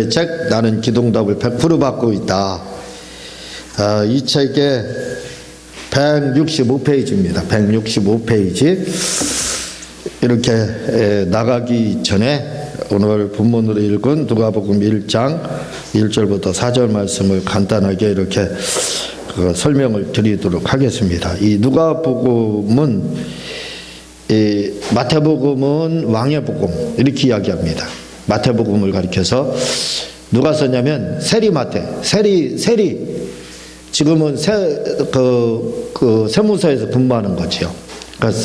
책 나는 기도응답을 100% 받고 있다. 이 책의 165페이지입니다. 165페이지. 이렇게 나가기 전에 오늘 본문으로 읽은 누가복음 1장 1절부터 4절 말씀을 간단하게 이렇게 설명을 드리도록 하겠습니다. 이 누가복음은 마태복음은 왕의 복음 이렇게 이야기합니다. 마태복음을 가리켜서 누가 썼냐면 세리마태, 세리 지금은 세무서에서 근무하는 거지요. 그러니까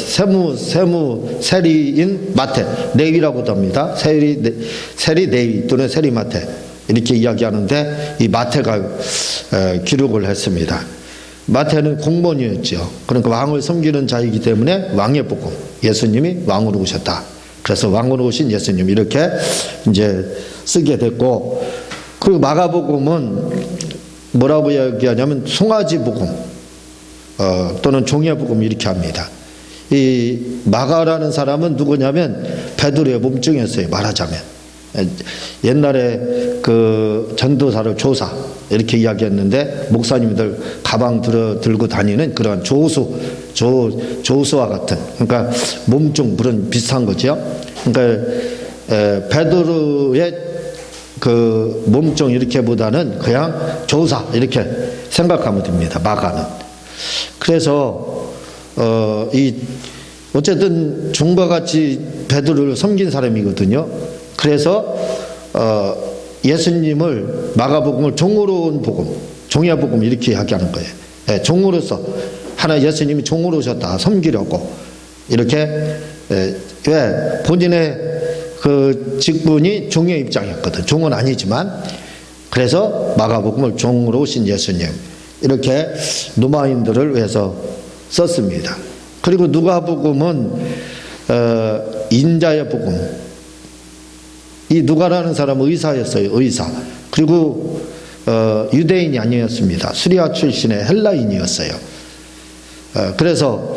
세리인 마태, 레위라고도 합니다. 세리 레위 또는 세리마태 이렇게 이야기하는데 이 마태가 기록을 했습니다. 마태는 공무원이었죠. 그러니까 왕을 섬기는 자이기 때문에 왕의 복음, 예수님이 왕으로 오셨다. 그래서 왕으로 오신 예수님 이렇게 이제 쓰게 됐고, 그리고 마가복음은 뭐라고 이야기하냐면 송아지 복음 또는 종의 복음 이렇게 합니다. 이 마가라는 사람은 누구냐면 베드로의 몸종이었어요. 말하자면 옛날에 그 전도사를 조사 이렇게 이야기했는데 목사님들 가방 들고 다니는 그런 조수와 같은, 그러니까 몸종 그런 비슷한 거죠. 그러니까 베드로의 그 몸종 이렇게보다는 그냥 조사 이렇게 생각하면 됩니다. 마가는. 그래서 어쨌든 종과 같이 베드로를 섬긴 사람이거든요. 그래서 예수님을 마가복음을 종으로 온 복음, 종의 복음 이렇게 이야기하는 거예요. 종으로서 예수님이 종으로 오셨다, 섬기려고 이렇게. 왜 본인의 그 직분이 종의 입장이었거든. 종은 아니지만. 그래서 마가복음을 종으로 오신 예수님 이렇게 노마인들을 위해서 썼습니다. 그리고 누가복음은 인자의 복음. 이 누가라는 사람은 의사였어요. 의사. 그리고 유대인이 아니었습니다. 수리아 출신의 헬라인이었어요. 그래서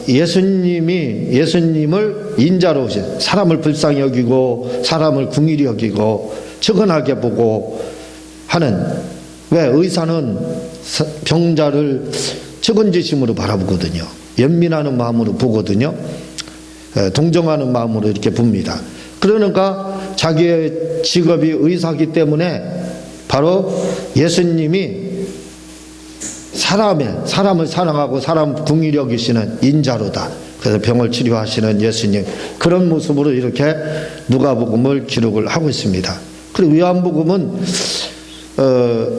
예수님을 인자로 오신, 사람을 불쌍히 여기고 사람을 궁일이 여기고 측은하게 보고 하는, 왜 의사는 병자를 측은지심으로 바라보거든요. 연민하는 마음으로 보거든요. 동정하는 마음으로 이렇게 봅니다. 그러니까 자기의 직업이 의사이기 때문에 바로 예수님이 사람을 사랑하고 사람 궁일이 여기시는 인자로다. 그래서 병을 치료하시는 예수님, 그런 모습으로 이렇게 누가복음을 기록을 하고 있습니다. 그리고 요한복음은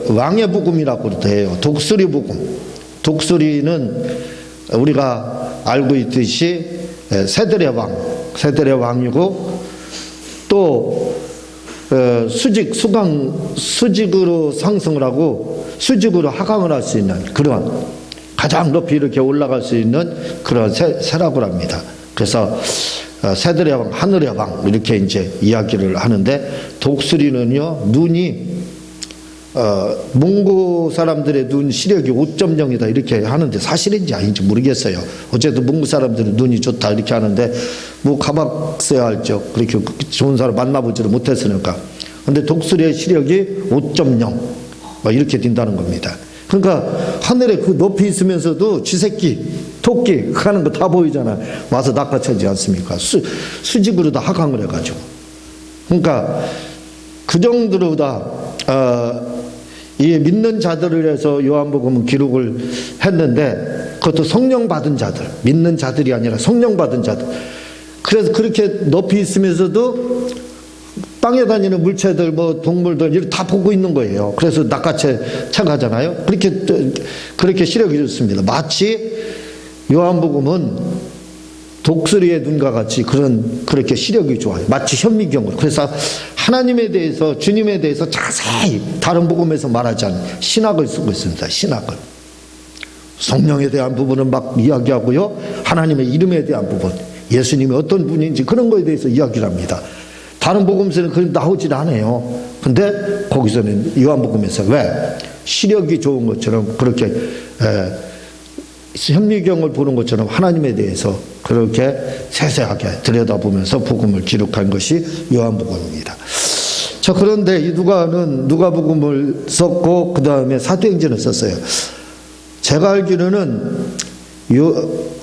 왕의 복음이라고 해요. 독수리 복음. 독수리는 우리가 알고 있듯이 새들의 왕이고, 또 수직으로 상승을 하고 수직으로 하강을 할 수 있는 그런, 가장 높이 이렇게 올라갈 수 있는 그런 새라고 합니다. 그래서 새들의 왕, 하늘의 왕 이렇게 이제 이야기를 하는데, 독수리는요 눈이 몽고 사람들의 눈 시력이 5.0이다 이렇게 하는데 사실인지 아닌지 모르겠어요. 어쨌든 몽고 사람들은 눈이 좋다 이렇게 하는데 뭐 가봤어야 알죠. 그렇게 좋은 사람 만나보지를 못했으니까. 근데 독수리의 시력이 5.0 이렇게 된다는 겁니다. 그러니까 하늘에 그 높이 있으면서도 쥐새끼, 토끼 하는 거 다 보이잖아. 와서 낚아채지 않습니까? 수직으로 다 하강을 해가지고. 그러니까 그 정도로 다 이 믿는 자들을 해서 요한복음은 기록을 했는데, 그것도 성령 받은 자들, 믿는 자들이 아니라 성령 받은 자들. 그래서 그렇게 높이 있으면서도 땅에 다니는 물체들, 뭐 동물들 이렇게 다 보고 있는 거예요. 그래서 낚아채 가잖아요. 그렇게 시력이 좋습니다. 마치 요한복음은 독수리의 눈과 같이 그렇게 시력이 좋아요. 마치 현미경으로. 그래서 하나님에 대해서, 주님에 대해서 자세히 다른 복음에서 말하지 않은 신학을 쓰고 있습니다. 신학을. 성령에 대한 부분은 막 이야기하고요. 하나님의 이름에 대한 부분, 예수님이 어떤 분인지 그런 거에 대해서 이야기를 합니다. 다른 복음서는 그런 나오질 않아요. 근데 거기서는 요한복음에서 왜 시력이 좋은 것처럼 그렇게 현미경을 보는 것처럼 하나님에 대해서 그렇게 세세하게 들여다보면서 복음을 기록한 것이 요한복음입니다. 자, 그런데 이 누가는 누가복음을 썼고 그 다음에 사도행전을 썼어요. 제가 알기로는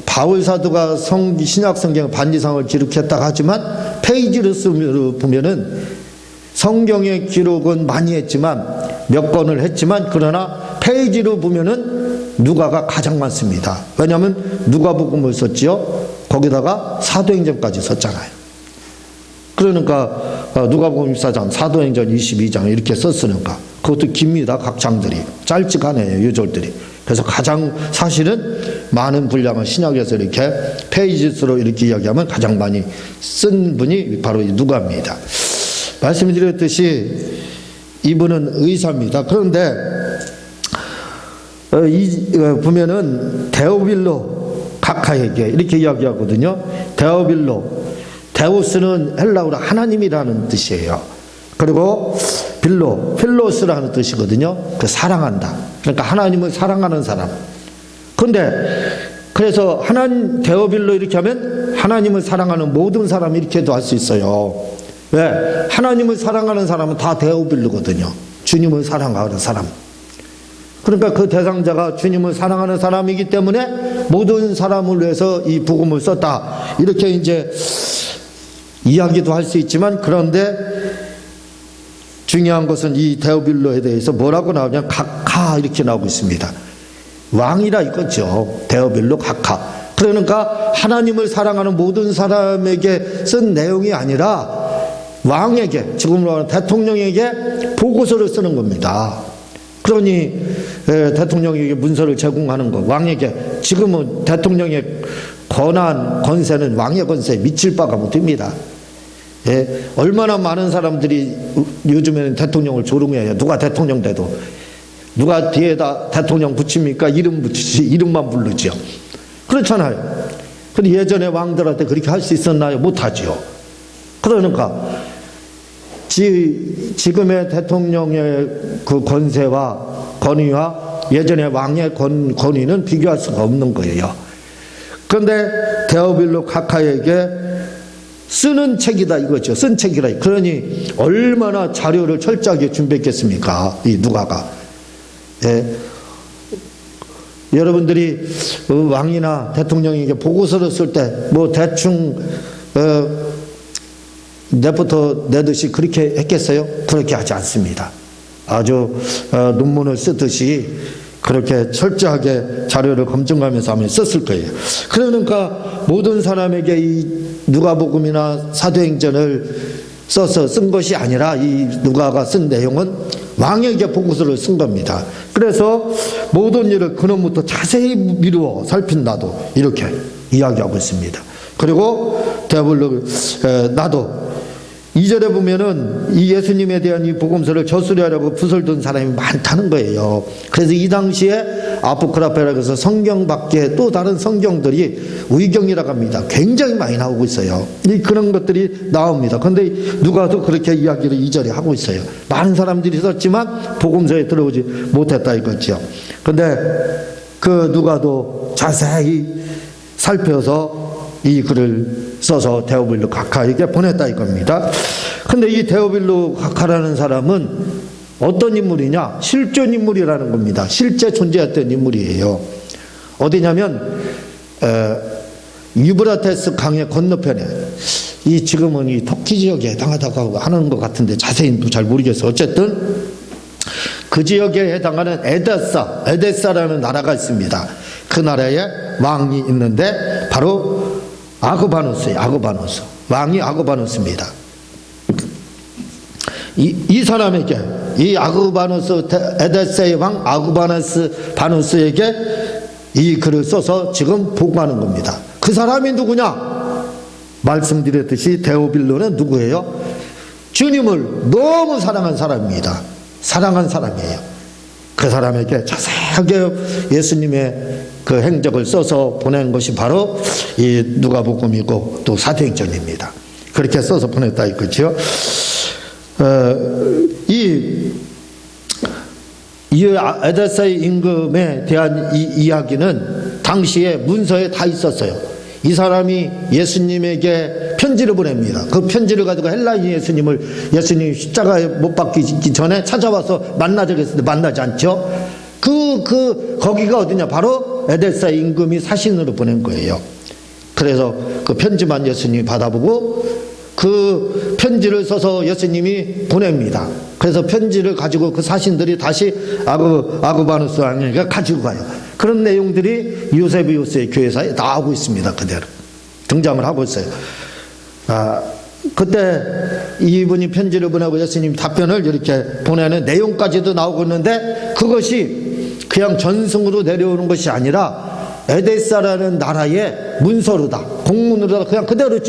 바울 사도가 신약 성경 반지상을 기록했다고 하지만 페이지로 보면은 성경의 기록은 많이 했지만 몇 권을 했지만 그러나 페이지로 보면은 누가가 가장 많습니다. 왜냐하면 누가복음을 썼지요. 거기다가 사도행전까지 썼잖아요. 그러니까 누가복음 14장, 사도행전 22장 이렇게 썼으니까 그것도 깁니다. 각 장들이 짧지가 않아요. 요절들이. 그래서 가장 사실은 많은 분량을 신약에서 이렇게 페이지수로 이렇게 이야기하면 가장 많이 쓴 분이 바로 누가입니다. 말씀드렸듯이 이분은 의사입니다. 그런데 보면은 데오빌로 가카에게 이렇게 이야기하거든요. 데오빌로, 데우스는 헬라어로 하나님이라는 뜻이에요. 그리고 필로스라는 뜻이거든요. 그 사랑한다. 그러니까 하나님을 사랑하는 사람. 그런데 그래서 데오빌로 이렇게 하면 하나님을 사랑하는 모든 사람 이렇게도 할 수 있어요. 왜? 하나님을 사랑하는 사람은 다 데오빌로거든요. 주님을 사랑하는 사람. 그러니까 그 대상자가 주님을 사랑하는 사람이기 때문에 모든 사람을 위해서 이 복음을 썼다. 이렇게 이제 이야기도 할 수 있지만 그런데 중요한 것은 이 데오빌로에 대해서 뭐라고 나오냐면 가카 이렇게 나오고 있습니다. 왕이라 이거죠. 데오빌로 가카. 그러니까 하나님을 사랑하는 모든 사람에게 쓴 내용이 아니라 왕에게, 지금으로 하는 대통령에게 보고서를 쓰는 겁니다. 그러니 대통령에게 문서를 제공하는 거, 왕에게. 지금은 대통령의 권한, 권세는 왕의 권세에 미칠 바가 못됩니다. 예, 얼마나 많은 사람들이 요즘에는 대통령을 조롱해요. 누가 대통령 돼도. 누가 뒤에다 대통령 붙입니까? 이름 붙이지, 이름만 부르죠. 그렇잖아요. 근데 예전에 왕들한테 그렇게 할 수 있었나요? 못하죠. 그러니까 지금의 대통령의 그 권세와 권위와 예전의 왕의 권위는 비교할 수가 없는 거예요. 그런데 데오빌로 가카에게 쓰는 책이다 이거죠. 쓴 책이라. 그러니 얼마나 자료를 철저하게 준비했겠습니까? 이 누가가. 예. 여러분들이 왕이나 대통령에게 보고서를 쓸 때 뭐 대충 내부터 내듯이 그렇게 했겠어요? 그렇게 하지 않습니다. 아주 논문을 쓰듯이 그렇게 철저하게 자료를 검증하면서 하면 썼을 거예요. 그러니까 모든 사람에게 이 누가복음이나 사도행전을 써서 쓴 것이 아니라 이 누가가 쓴 내용은 왕에게 보고서를 쓴 겁니다. 그래서 모든 일을 근원부터 자세히 미루어 살핀다도 이렇게 이야기하고 있습니다. 그리고 데오빌로 나도 2절에 보면은 이 예수님에 대한 이 복음서를 저수리하려고 붓을 든 사람이 많다는 거예요. 그래서 이 당시에 아포크라페라고 해서 성경 밖에 또 다른 성경들이 의경이라고 합니다. 굉장히 많이 나오고 있어요. 그런 것들이 나옵니다. 그런데 누가도 그렇게 이야기를 2절에 하고 있어요. 많은 사람들이 썼지만 복음서에 들어오지 못했다 이거죠. 그런데 그 누가도 자세히 살펴서 이 글을 써서 데오빌로 가카에게 보냈다 이겁니다. 근데 이 데오빌로 가카라는 사람은 어떤 인물이냐? 실존 인물이라는 겁니다. 실제 존재했던 인물이에요. 어디냐면 유브라테스 강의 건너편에 이 지금은 이 터키 지역에 해당하다고 하는 것 같은데 자세히는 잘 모르겠어요. 어쨌든 그 지역에 해당하는 에데사라는 나라가 있습니다. 그 나라에 왕이 있는데 바로 아그바누스예요. 아그바누스. 왕이 아그바누스입니다. 이 사람에게 이 아그바누스 에데스의 왕 아그바누스에게 이 글을 써서 지금 보고하는 겁니다. 그 사람이 누구냐? 말씀드렸듯이 데오빌로는 누구예요? 주님을 너무 사랑한 사람입니다. 사랑한 사람이에요. 그 사람에게 자세하게 예수님의 그 행적을 써서 보낸 것이 바로 이 누가복음이고 또 사도행전입니다. 그렇게 써서 보냈다 이거죠. 이 에데사의 임금에 대한 이 이야기는 당시에 문서에 다 있었어요. 이 사람이 예수님에게 편지를 보냅니다. 그 편지를 가지고 헬라인 예수님이 십자가에 못 박히기 전에 찾아와서 만나자고 했는데 만나지 않죠. 거기가 어디냐? 바로 에데사 임금이 사신으로 보낸 거예요. 그래서 그 편지만 예수님이 받아보고 그 편지를 써서 예수님이 보냅니다. 그래서 편지를 가지고 그 사신들이 다시 아그바누스 왕에게 가지고 가요. 그런 내용들이 요세비우스의 교회사에 나오고 있습니다. 그대로 등장을 하고 있어요. 그때 이분이 편지를 보내고 예수님 답변을 이렇게 보내는 내용까지도 나오고 있는데, 그것이 그냥 전승으로 내려오는 것이 아니라 에데사라는 나라의 문서로다, 공문으로다, 그냥 그대로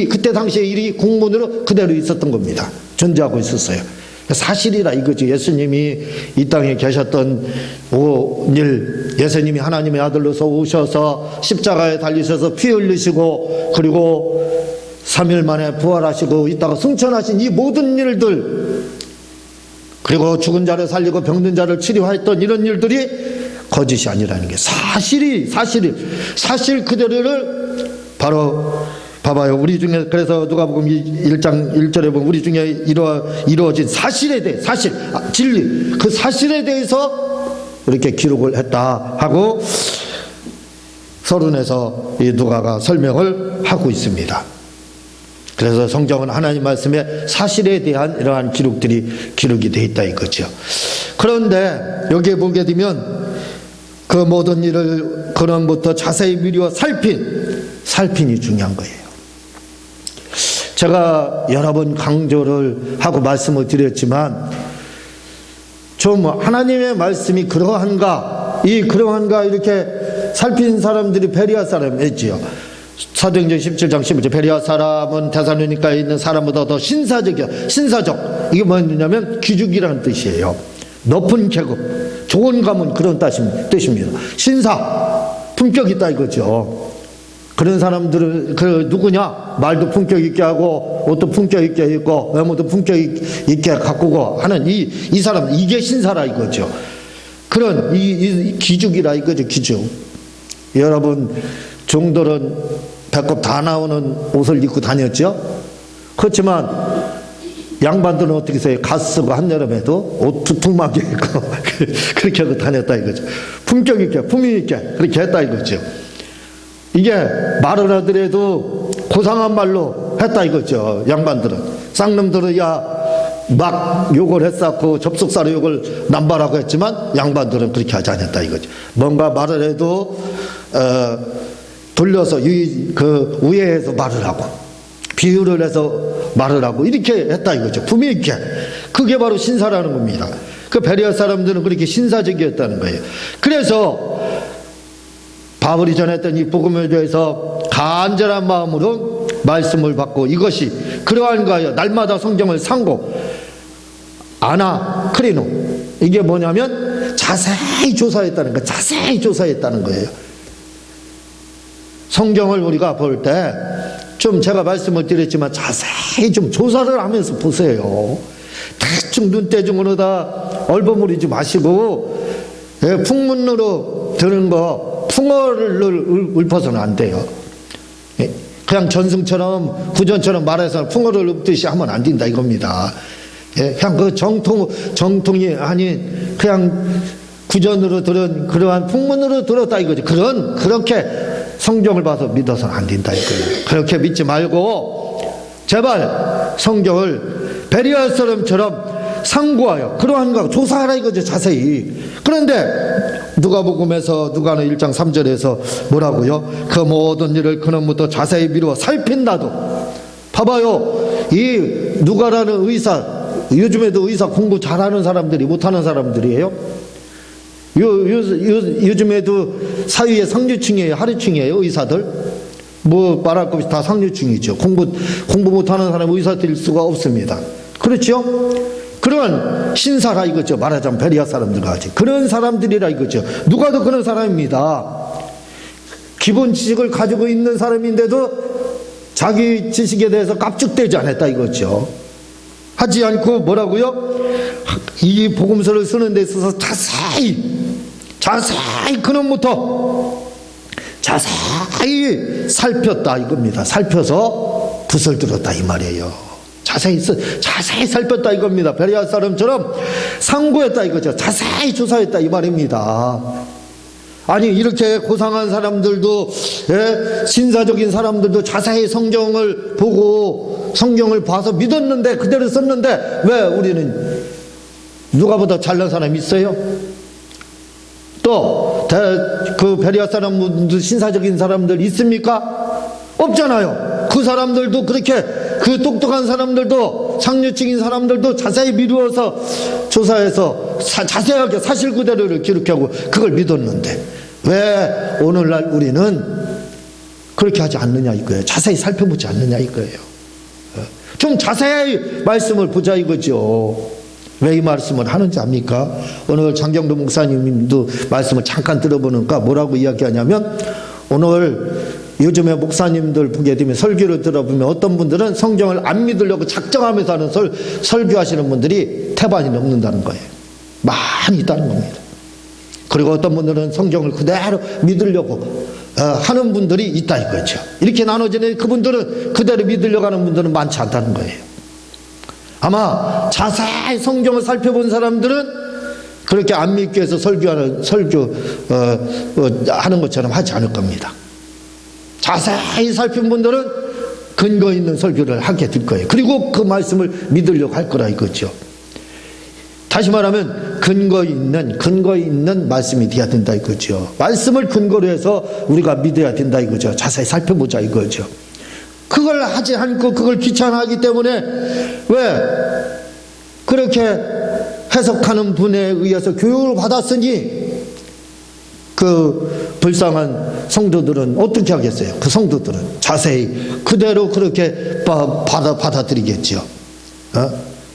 그때 당시에 일이 공문으로 그대로 있었던 겁니다. 존재하고 있었어요. 사실이라 이거지. 예수님이 이 땅에 계셨던 일, 예수님이 하나님의 아들로서 오셔서 십자가에 달리셔서 피 흘리시고 그리고 3일 만에 부활하시고 이따가 승천하신 이 모든 일들, 그리고 죽은 자를 살리고 병든 자를 치료했던 이런 일들이 거짓이 아니라는 게 사실 그대로를 바로 봐봐요. 우리 중에, 그래서 누가복음 1장 1절에 보면 우리 중에 이루어진 사실에 대해, 진리, 그 사실에 대해서 이렇게 기록을 했다 하고 서론에서 이 누가가 설명을 하고 있습니다. 그래서 성경은 하나님 말씀에 사실에 대한 이러한 기록이 되어 있다 이거죠. 그런데 여기에 보게 되면 그 모든 일을 근원부터 자세히 미루어 살핀이 중요한 거예요. 제가 여러 번 강조를 하고 말씀을 드렸지만, 좀 하나님의 말씀이 그러한가 이렇게 살핀 사람들이 베레아 사람이지요. 사도행전 17장 11절, 베레아 사람은 데살로니가에 있는 사람보다 더 신사적. 이게 뭐냐면 기죽이라는 뜻이에요. 높은 계급, 좋은 가문, 그런 뜻입니다. 신사, 품격 있다 이거죠. 그런 사람들은 누구냐? 말도 품격 있게 하고 옷도 품격 있게 입고 외모도 품격 있게 가꾸고 하는 이 사람, 이게 신사라 이거죠. 그런 이 기죽이라 이거죠. 기죽. 여러분 종들은 배꼽 다 나오는 옷을 입고 다녔죠. 그렇지만 양반들은 어떻게 해서 갓 쓰고 한여름에도 옷 두툼하게 입고 그렇게 하고 다녔다 이거죠. 품격 있게, 품위 있게 그렇게 했다 이거죠. 이게 말을 하더라도 고상한 말로 했다 이거죠. 양반들은. 쌍놈들은 막 욕을 했었고 접속사로 욕을 남발하고 했지만 양반들은 그렇게 하지 않았다 이거죠. 뭔가 말을 해도 돌려서 우회해서 말을 하고 비유를 해서 말을 하고 이렇게 했다 이거죠. 품위 있게. 그게 바로 신사라는 겁니다. 그 베레아 사람들은 그렇게 신사적이었다는 거예요. 그래서 바울이 전했던 이 복음에 대해서 간절한 마음으로 말씀을 받고, 이것이 그러한가 하여 날마다 성경을 상고 아나크리노, 이게 뭐냐면 자세히 조사했다는 거예요. 자세히 조사했다는 거예요. 성경을 우리가 볼 때 좀 제가 말씀을 드렸지만 자세히 좀 조사를 하면서 보세요. 대충 눈대중으로 다 얼버무리지 마시고, 풍문으로 드는 거 풍어를 읊어서는 안 돼요. 그냥 전승처럼 구전처럼 말해서 풍어를 읊듯이 하면 안 된다 이겁니다. 그냥 그 정통이 아닌 그냥 구전으로 들은 그러한 풍문으로 들었다 이거지. 그렇게 성경을 봐서 믿어서는 안 된다 이거예요. 그렇게 믿지 말고 제발 성경을 베레아 사람처럼 상고하여 그러한가 조사하라 이거죠. 자세히. 그런데 누가복음에서 누가는 1장 3절에서 뭐라고요? 그 모든 일을 근원부터 자세히 미루어 살핀다도. 봐봐요. 이 누가라는 의사, 요즘에도 의사 공부 잘하는 사람들이 못하는 사람들이에요. 요즘에도 사회의 상류층이에요, 하류층이에요, 의사들. 뭐 말할 것 없이 다 상류층이죠. 공부 못하는 사람은 의사 될 수가 없습니다. 그렇죠? 그런 신사라 이거죠. 말하자면 베레아 사람들과 같이 그런 사람들이라 이거죠. 누가도 그런 사람입니다. 기본 지식을 가지고 있는 사람인데도 자기 지식에 대해서 깝죽대지 않았다 이거죠. 하지 않고 뭐라고요? 이 복음서를 쓰는 데 있어서 자세히 근원부터 자세히 살폈다 이겁니다. 살펴서 붓을 들었다 이 말이에요. 자세히 살폈다 이겁니다. 베레아 사람처럼 상고했다 이거죠. 자세히 조사했다 이 말입니다. 아니 이렇게 고상한 사람들도 신사적인 사람들도 자세히 성경을 보고 성경을 봐서 믿었는데 그대로 썼는데 왜 우리는 누가보다 잘난 사람이 있어요? 또 그 베레아 사람들 신사적인 사람들 있습니까? 없잖아요. 그 사람들도 그렇게 그 똑똑한 사람들도 상류층인 사람들도 자세히 미루어서 조사해서 자세하게 사실 그대로를 기록하고 그걸 믿었는데 왜 오늘날 우리는 그렇게 하지 않느냐 이거예요. 자세히 살펴보지 않느냐 이거예요. 좀 자세히 말씀을 보자 이거죠. 왜 이 말씀을 하는지 압니까? 오늘 장경도 목사님도 말씀을 잠깐 들어보니까 뭐라고 이야기하냐면 오늘 요즘에 목사님들 보게 되면 설교를 들어보면 어떤 분들은 성경을 안 믿으려고 작정하면서 하는 설교하시는 분들이 태반이 넘는다는 거예요. 많이 있다는 겁니다. 그리고 어떤 분들은 성경을 그대로 믿으려고 하는 분들이 있다 이거죠. 이렇게 나눠지는 그분들은 그대로 믿으려고 하는 분들은 많지 않다는 거예요. 아마 자세히 성경을 살펴본 사람들은 그렇게 안 믿기 위해서 설교하는 것처럼 하지 않을 겁니다. 자세히 살핀 분들은 근거 있는 설교를 하게 될 거예요. 그리고 그 말씀을 믿으려고 할 거라 이거죠. 다시 말하면 근거 있는 말씀이 되어야 된다 이거죠. 말씀을 근거로 해서 우리가 믿어야 된다 이거죠. 자세히 살펴보자 이거죠. 그걸 하지 않고 그걸 귀찮아하기 때문에 왜 그렇게 해석하는 분에 의해서 교육을 받았으니 그 불쌍한 성도들은 어떻게 하겠어요? 그 성도들은 자세히 그대로 그렇게 받아들이겠죠.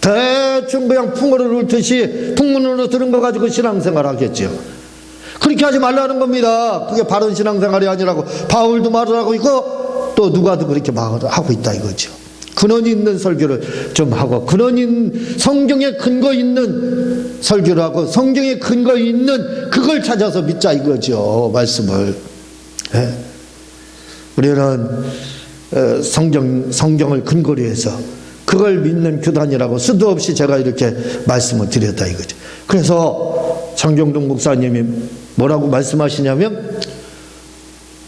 대충 그냥 풍어를 읊듯이 풍문으로 들은 거 가지고 신앙생활 하겠죠. 그렇게 하지 말라는 겁니다. 그게 바른 신앙생활이 아니라고 바울도 말을 하고 있고 또 누가도 그렇게 말을 하고 있다 이거죠. 근원 있는 설교를 좀 하고 성경에 근거 있는 설교를 하고 성경에 근거 있는 그걸 찾아서 믿자 이거죠. 말씀을. 우리는 성경을 근거로 해서 그걸 믿는 교단이라고 수도 없이 제가 이렇게 말씀을 드렸다 이거죠. 그래서 장경동 목사님이 뭐라고 말씀하시냐면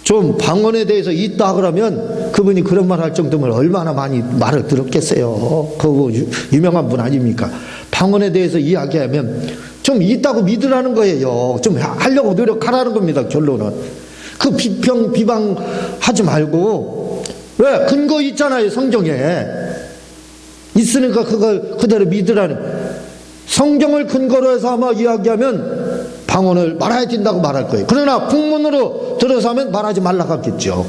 좀 방언에 대해서 있다 그러면 그분이 그런 말 할 정도면 얼마나 많이 말을 들었겠어요. 그 유명한 분 아닙니까? 방언에 대해서 이야기하면 좀 있다고 믿으라는 거예요. 좀 하려고 노력하라는 겁니다. 결론은. 그 비방하지 말고 왜? 근거 있잖아요. 성경에. 있으니까 그걸 그대로 믿으라는. 성경을 근거로 해서 아마 이야기하면 방언을 말해야 된다고 말할 거예요. 그러나 풍문으로 들어서 하면 말하지 말라고 하겠죠.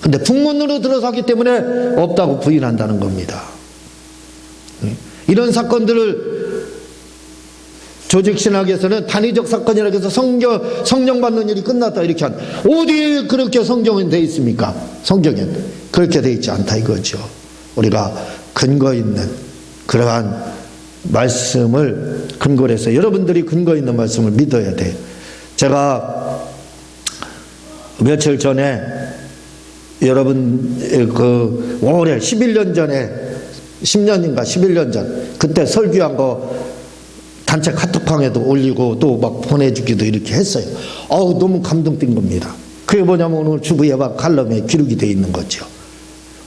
근데 풍문으로 들어서 하기 때문에 없다고 부인한다는 겁니다. 이런 사건들을 조직신학에서는 단위적 사건이라고 해서 성령 받는 일이 끝났다 이렇게 어디 그렇게 성경은 돼 있습니까? 성경엔 그렇게 돼 있지 않다 이거죠. 우리가 근거 있는 그러한 말씀을 근거로 해서 여러분들이 근거 있는 말씀을 믿어야 돼요. 제가 며칠 전에 여러분 그 올해 11년 전에 10년인가 11년 전 그때 설교한 거 단체 카톡방에도 올리고 또 막 보내주기도 이렇게 했어요. 너무 감동된 겁니다. 그게 뭐냐면 오늘 주부 예방 칼럼에 기록이 되어 있는 거죠.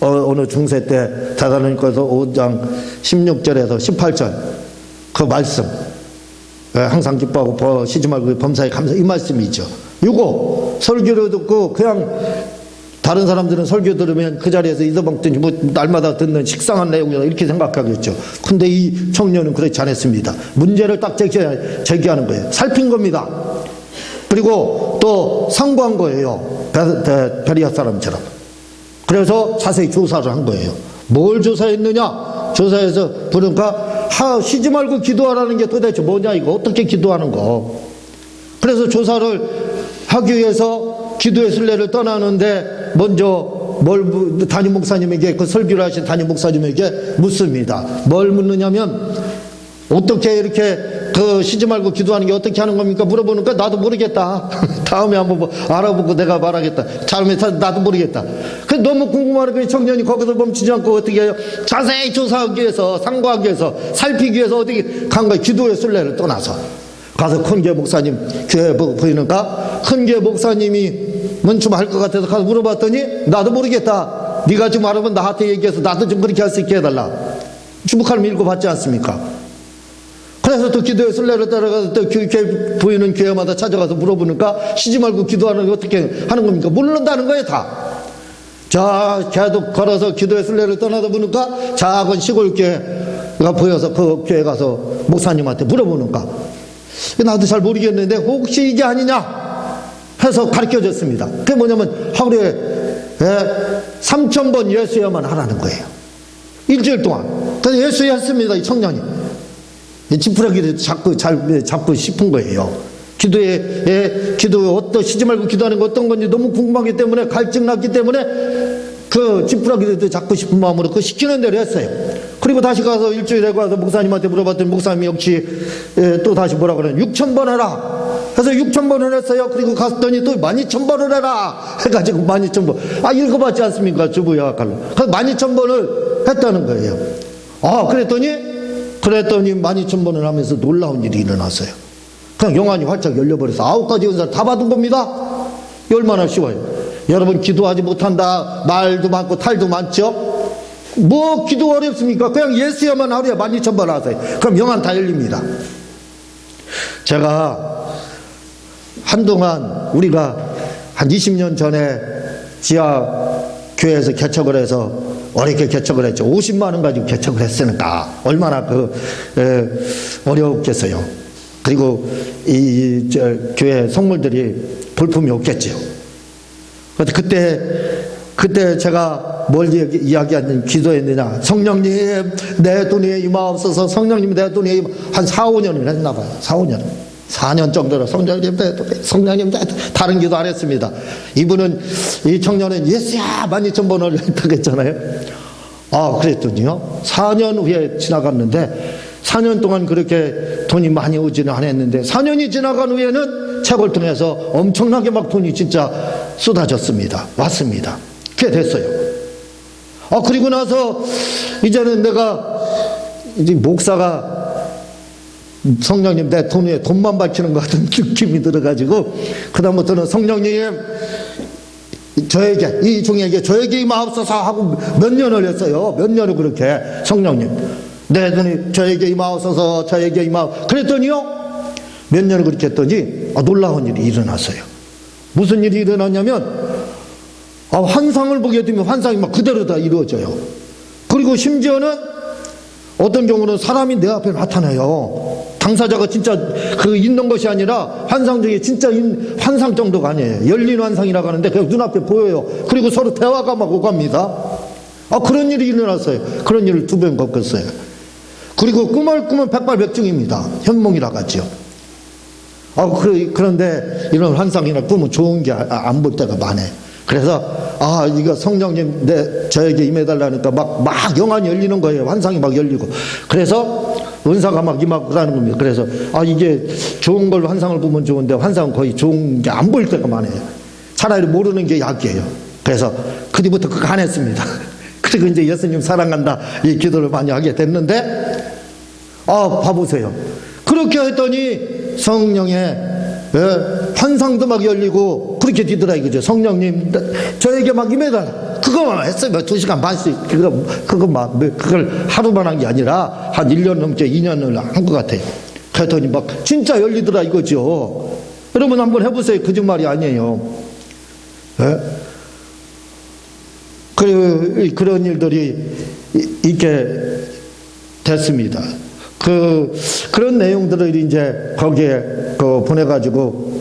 어느 중세 때 다사로니가서 5장 16절에서 18절 그 말씀 항상 기뻐하고 쉬지 말고 범사에 감사 이 말씀이죠. 이거 설교를 듣고 그냥 다른 사람들은 설교 들으면 그 자리에서 잊어먹든지 뭐 날마다 듣는 식상한 내용이다 이렇게 생각하겠죠. 근데 이 청년은 그렇지 않았습니다. 문제를 딱 제기하는 거예요. 살핀 겁니다. 그리고 또 상고한 거예요. 베레아 사람처럼. 그래서 자세히 조사를 한 거예요. 뭘 조사했느냐? 조사해서 보니까 쉬지 말고 기도하라는 게 도대체 뭐냐 이거 어떻게 기도하는 거. 그래서 조사를 하기 위해서 기도의 순례를 떠나는데 먼저 담임 목사님에게 그 설교를 하신 담임 목사님에게 묻습니다. 뭘 묻느냐면 어떻게 이렇게 그 쉬지 말고 기도하는 게 어떻게 하는 겁니까? 물어보니까 나도 모르겠다. 다음에 한번 뭐 알아보고 내가 말하겠다. 다음에 나도 모르겠다. 그 너무 궁금하는 그 청년이 거기서 멈추지 않고 어떻게 해요? 자세히 조사하기 위해서, 상고하기 위해서, 살피기 위해서 어떻게 간 거예요? 기도의 순례를 떠나서 가서 큰교 목사님 교회 보이는가? 큰교 목사님이 좀 할 것 같아서 가서 물어봤더니 나도 모르겠다. 네가 좀 알아보면 나한테 얘기해서 나도 좀 그렇게 할 수 있게 해달라. 주북할미 읽어봤지 않습니까? 그래서 또 기도의 순례를 따라가서 또 교회 보이는 교회마다 찾아가서 물어보니까 쉬지 말고 기도하는 게 어떻게 하는 겁니까? 모른다는 거예요, 다. 자, 계속 걸어서 기도의 순례를 떠나다 보니까 작은 시골 교회가 보여서 그 교회 가서 목사님한테 물어보니까 나도 잘 모르겠는데 혹시 이게 아니냐 해서 가르쳐 줬습니다. 그게 뭐냐면 하루에 3,000번 예수야만 하라는 거예요. 일주일 동안. 그래서 예수야 했습니다, 이 청년이. 지푸라기를 잡고 싶은 거예요. 기도에 어떤 쉬지 말고 기도하는 거 어떤 건지 너무 궁금하기 때문에, 갈증 났기 때문에 그 지푸라기를 잡고 싶은 마음으로 그 시키는 대로 했어요. 그리고 다시 가서 일주일에 가서 목사님한테 물어봤더니 목사님이 역시 또 다시 뭐라 그래요? 6,000번 해라. 그래서 6,000번을 했어요. 그리고 갔더니 또 12,000번을 해라 해가지고 12,000번. 읽어봤지 않습니까? 주부야 칼로. 그래서 12,000번을 했다는 거예요. 그랬더니 12,000번을 하면서 놀라운 일이 일어났어요. 그냥 영안이 활짝 열려버려서 9가지 은사를 다 받은 겁니다. 얼마나 쉬워요. 여러분 기도하지 못한다, 말도 많고 탈도 많죠. 뭐 기도 어렵습니까? 그냥 예수야만 하루에 12,000번 하세요. 그럼 영안 다 열립니다. 제가 한동안 우리가 한 20년 전에 지하 교회에서 개척을 해서 어렵게 개척을 했죠. 50만 원 가지고 개척을 했으니까 얼마나 어려웠겠어요. 그리고 이 교회 성물들이 볼품이 없겠죠. 그때 제가 뭘 이야기했느냐, 기도했느냐. 성령님 내 돈에 임하옵소서. 성령님 내 돈에 한 4, 5년을 했나 봐요. 4, 5년. 4년 정도로 성령님 다른 기도 안 했습니다. 이 청년은 예수야 12,000번을 했다고 했잖아요. 그랬더니요 4년 후에 지나갔는데 4년 동안 그렇게 돈이 많이 오지는 않았는데 4년이 지나간 후에는 책을 통해서 엄청나게 막 돈이 진짜 쏟아졌습니다. 왔습니다. 그게 됐어요. 그리고 나서 이제는 내가 이제 목사가 성령님 내 돈 위에 돈만 밝히는 것 같은 느낌이 들어가지고 그다음부터는 성령님 저에게 이 종에게 저에게 임하옵소서 하고 몇 년을 했어요. 몇 년을 그렇게 성령님 내 돈이 저에게 임하옵소서 저에게 임하옵소서 그랬더니요 몇 년을 그렇게 했더니 놀라운 일이 일어났어요. 무슨 일이 일어났냐면 환상을 보게 되면 환상이 막 그대로 다 이루어져요. 그리고 심지어는 어떤 경우는 사람이 내 앞에 나타나요. 당사자가 진짜 있는 것이 아니라 환상 중에 진짜 환상 정도가 아니에요. 열린 환상이라고 하는데 그냥 눈앞에 보여요. 그리고 서로 대화가 막 오갑니다. 그런 일이 일어났어요. 그런 일을 2번 겪었어요. 그리고 꿈을 꾸면 백발백중입니다. 현몽이라고 하죠. 그런데 이런 환상이나 꿈은 좋은 게 안 볼 때가 많아요. 그래서 이거 성령님 저에게 임해달라니까 막 영안이 열리는 거예요. 환상이 막 열리고. 그래서 은사가 막 임하고 그러는 겁니다. 그래서 이게 좋은 걸 환상을 보면 좋은데 환상은 거의 좋은 게 안 보일 때가 많아요. 차라리 모르는 게 약이에요. 그래서 그 뒤부터 그거 안 했습니다. 그리고 이제 예수님 사랑한다 이 기도를 많이 하게 됐는데 봐보세요. 그렇게 했더니 성령의 환상도 막 열리고 그렇게 되더라 이거죠. 성령님 저에게 막 임해달라. 그거만 했어요. 2시간 반씩 그걸 하루만 한 게 아니라 한 1년 넘게 2년을 한 것 같아요. 그랬더니 막 진짜 열리더라 이거죠. 여러분 한번 해보세요. 거짓말이 아니에요. 그런 일들이 있게 됐습니다. 그런 내용들을 이제 거기에 보내가지고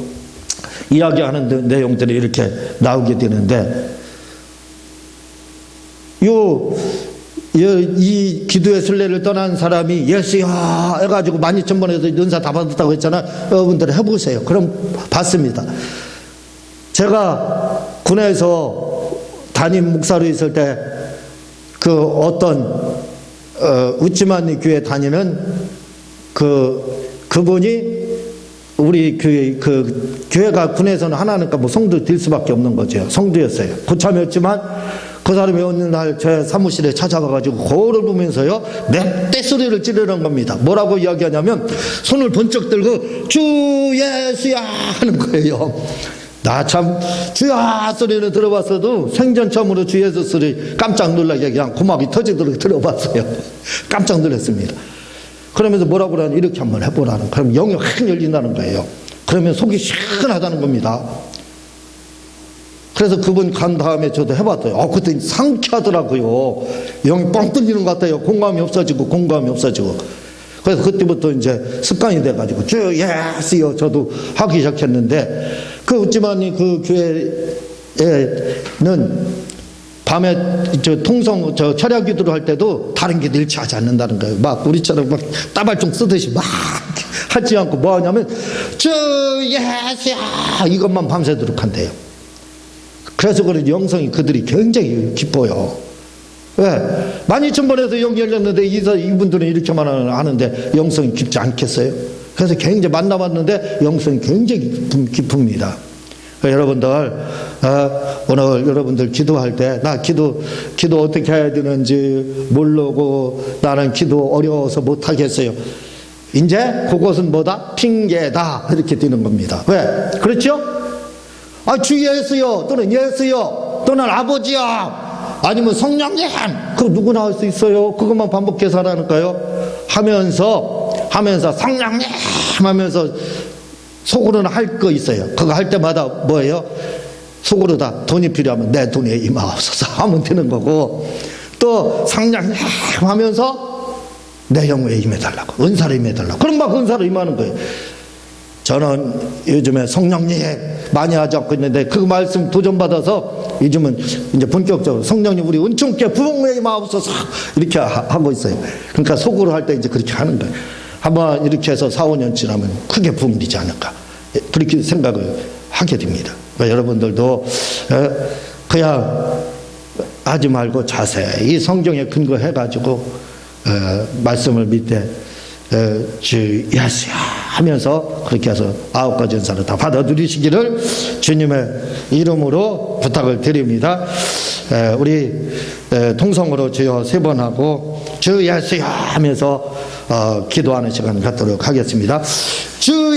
이야기하는 내용들이 이렇게 나오게 되는데, 이 기도의 순례를 떠난 사람이 예수야 해가지고 12,000번에서 은사 다 받았다고 했잖아요. 여러분들 해보세요. 그럼 받습니다. 제가 군에서 담임 목사로 있을 때 어떤 웃지만 교회 다니는 그분이 우리 교회가 군에서는 하나니까 뭐 성도 될 수밖에 없는 거죠. 성도였어요. 고참이었지만 그 사람이 어느 날 제 사무실에 찾아가가지고 거울을 보면서요, 멧돼 소리를 지르는 겁니다. 뭐라고 이야기하냐면, 손을 번쩍 들고, 주 예수야! 하는 거예요. 나 참, 주야! 소리는 들어봤어도 생전 처음으로 주 예수 소리 깜짝 놀라게 그냥 고막이 터지도록 들어봤어요. 깜짝 놀랐습니다. 그러면서 뭐라고 그러냐, 이렇게 한번 해보라는, 그럼 영이 확 열린다는 거예요. 그러면 속이 시원하다는 겁니다. 그래서 그분 간 다음에 저도 해봤어요. 그때 상쾌하더라고요. 영이 뻥 뚫리는 것 같아요. 공감이 없어지고. 그래서 그때부터 이제 습관이 돼가지고 쭉 예스요 저도 하기 시작했는데, 어찌만 그 교회에는 밤에 철야 기도를 할 때도 다른 게 일치하지 않는다는 거예요. 막 우리처럼 막 따발총 쓰듯이 막 하지 않고 뭐 하냐면 주 예수야 이것만 밤새도록 한대요. 그래서 그런 영성이 그들이 굉장히 기뻐요. 왜? 12,000번에서 영이 열렸는데 이분들은 이렇게만 하는데 영성이 깊지 않겠어요? 그래서 굉장히 만나봤는데 영성이 굉장히 깊습니다. 여러분들, 오늘 여러분들 기도할 때, 나 기도 어떻게 해야 되는지 모르고 나는 기도 어려워서 못하겠어요. 이제 그것은 뭐다? 핑계다. 이렇게 되는 겁니다. 왜? 그렇죠? 주 예수요, 또는 예수요, 또는 아버지야, 아니면 성령님, 그거 누구나 할 수 있어요. 그것만 반복해서 하라니까요. 하면서 성령님 하면서 속으로는 할 거 있어요. 그거 할 때마다 뭐예요? 속으로 다 돈이 필요하면 내 돈에 임하옵소서 하면 되는 거고, 또 성령님 하면서 내 영혼에 임해달라고, 은사를 임해달라고. 그럼 막 은사를 임하는 거예요. 저는 요즘에 성령님 많이 하지 않고 있는데 그 말씀 도전받아서 요즘은 이제 본격적으로 성령님 우리 은총께 부흥에 임하옵소서 이렇게 하고 있어요. 그러니까 속으로 할 때 이제 그렇게 하는 거예요. 한번 이렇게 해서 4, 5년 지나면 크게 부흥되지 않을까, 그렇게 생각을 하게 됩니다. 그러니까 여러분들도 그냥 하지 말고 자세히 성경에 근거해가지고 말씀을 밑에 주 예수야 하면서 그렇게 해서 9가지 은사를 다 받아 누리시기를 주님의 이름으로 부탁을 드립니다. 우리 통성으로 주여 3번 하고 주 예수야 하면서 기도하는 시간을 갖도록 하겠습니다. 주